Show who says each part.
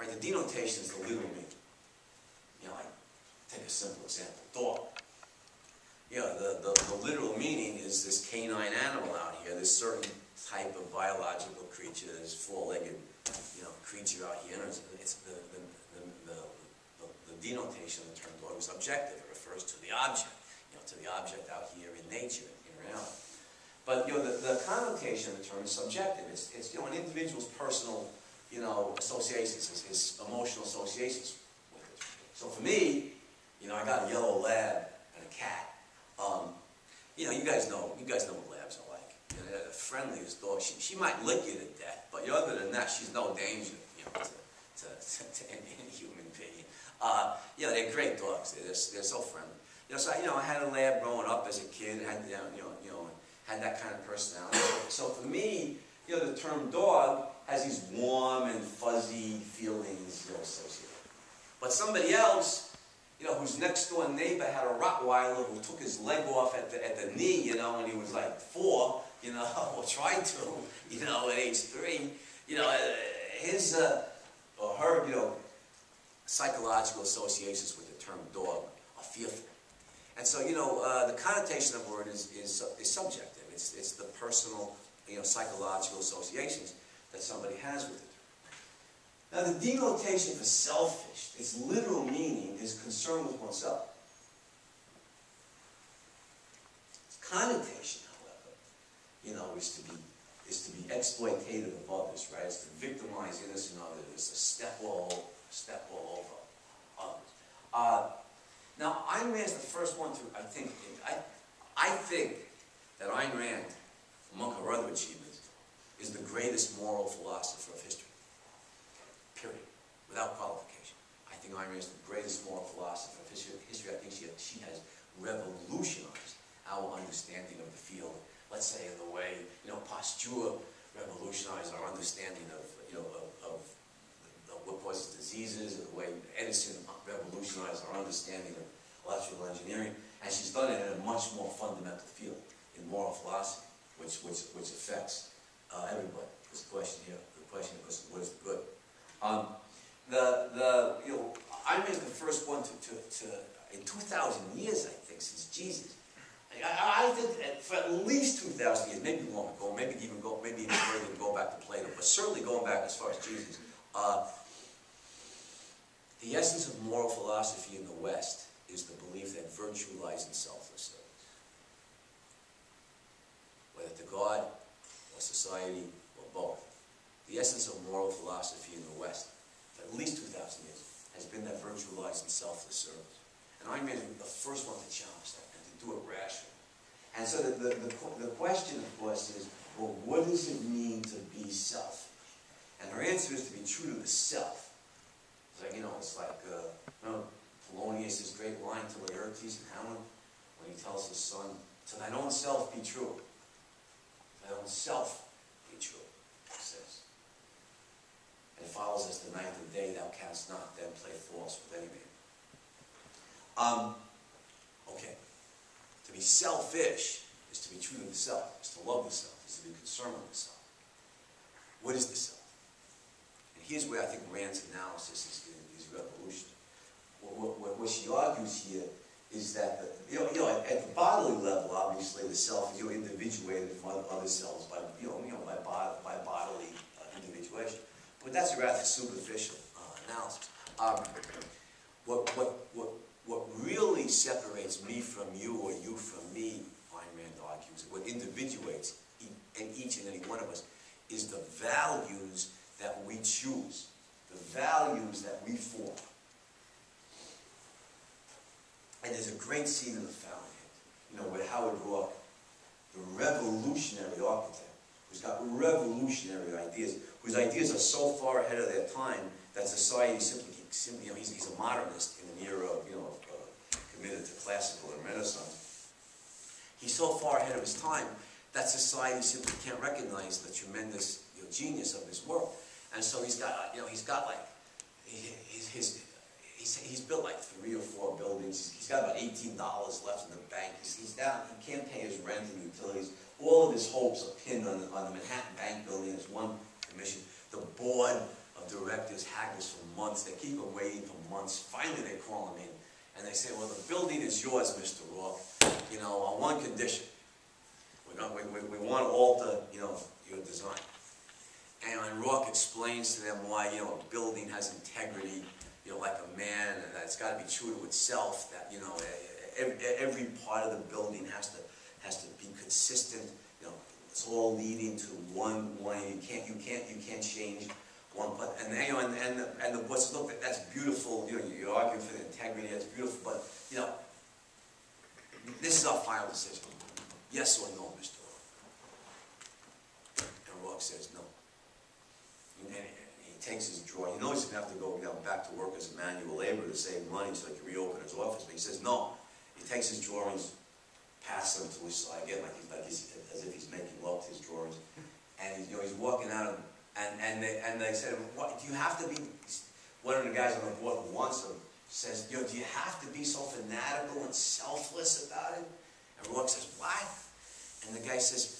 Speaker 1: Right? The denotation is the literal meaning. You know, like, take a simple example, dog. You know, the literal meaning is this canine animal out here, this certain type of biological creature, this four-legged, you know, creature out here. And it's the denotation of the term dog is objective. It refers to the object, you know, to the object out here in nature, in reality. But, you know, the connotation of the term is subjective. It's you know, an individual's personal, you know, associations, his emotional associations with it. So for me, you know, I got a yellow lab and a cat. You know, you guys know what labs are like. You know, they're the friendliest dog. She might lick you to death, but other than that, she's no danger, you know, to any human being. You know, they're great dogs. They're so friendly. You know, so I had a lab growing up as a kid. Had had that kind of personality. So for me, you know, the term dog has these warm and fuzzy feelings, you know, associated. But somebody else, you know, whose next door neighbor had a Rottweiler who took his leg off at the knee, you know, when he was like 4, you know, or tried to, you know, at age 3, you know, his or her, you know, psychological associations with the term dog are fearful. And so, you know, the connotation of the word is subjective. It's the personal, you know, psychological associations that somebody has with it. Now, the denotation for selfish, its literal meaning is concern with oneself. Its connotation, however, you know, is to be exploitative of others, right? It's to victimize innocent others. It's to step all over others. Now, Ayn Rand's the first one to, I think that Ayn Rand, among her other achievements, is the greatest moral philosopher of history. Period. Without qualification. I think Ayn Rand is the greatest moral philosopher of history. I think she has revolutionized our understanding of the field. Let's say in the way, you know, Pasteur revolutionized our understanding of, you know, of what causes diseases, and the way Edison revolutionized our understanding of electrical engineering. And she's done it in a much more fundamental field, in moral philosophy, which affects everybody. This question here, the question is, what is good? You know, Ayn Rand is the first one to in 2,000 years, I think, since Jesus. I think for at least 2,000 years, maybe longer, maybe even further to go back to Plato, but certainly going back as far as Jesus. The essence of moral philosophy in the West is the belief that virtue lies in selfless service. Whether to God, or society, or both. The essence of moral philosophy in the West, for at least 2,000 years, has been that virtue lies in selfless service. And Ayn Rand is the first one to challenge that, and to do it rationally. And so the question, of course, is, well, what does it mean to be selfish? And her answer is to be true to the self. It's like, you know, you know, Polonius' great line to Laertes and Hamlet, when he tells his son, to thine own self be true. To thine own self be true, he says. And it follows as the night and day thou canst not then play false with any man. Okay. To be selfish is to be true to the self, is to love the self, is to be concerned with the self. What is the self? And here's where I think Rand's analysis is revolutionary. What she argues here is that, you know, at the bodily level, obviously, the self is, you know, individuated from other cells by bodily individuation. But that's a rather superficial analysis. What really separates me from you or you from me, Ayn Rand argues, what individuates each and any one of us, is the values that we choose, the values that we form. And there's a great scene in The Fountainhead, you know, with Howard Roark, the revolutionary architect, who's got revolutionary ideas, whose ideas are so far ahead of their time that society simply you know, he's a modernist in an era of, you know, committed to classical and Renaissance. He's so far ahead of his time that society simply can't recognize the tremendous, you know, genius of this world. And so he's got, you know, like, he's built like 3 or 4 buildings. He's got about $18 left in the bank. He's down. He can't pay his rent and utilities. All of his hopes are pinned on the Manhattan Bank building as one commission. The board of directors haggles for months. They keep him waiting for months. Finally, they call him in, and they say, "Well, the building is yours, Mr. Rourke. You know, on one condition. We want to alter, you know, your design." And Rourke explains to them why, you know, a building has integrity, you know, like a man, and that it's got to be true to itself. That, you know, every part of the building has to be consistent. You know, it's all leading to one. You can't change one part. And you know, and the boss says, "Look, that's beautiful. You know, you're arguing for the integrity. That's beautiful. But you know, this is our final decision. Yes or no, Mr. Rourke." And Rourke says no. And he takes his drawer. He knows he's going to have to go, you know, back to work as a manual laborer to save money so he can reopen his office. But he says no. He takes his drawings, passes them to his side again, as if he's making love to his drawings. And you know, he's walking out, and they said, "What, do you have to be?" One of the guys on the board who wants him says, "You know, do you have to be so fanatical and selfless about it?" And Rourke says, "What?" And the guy says,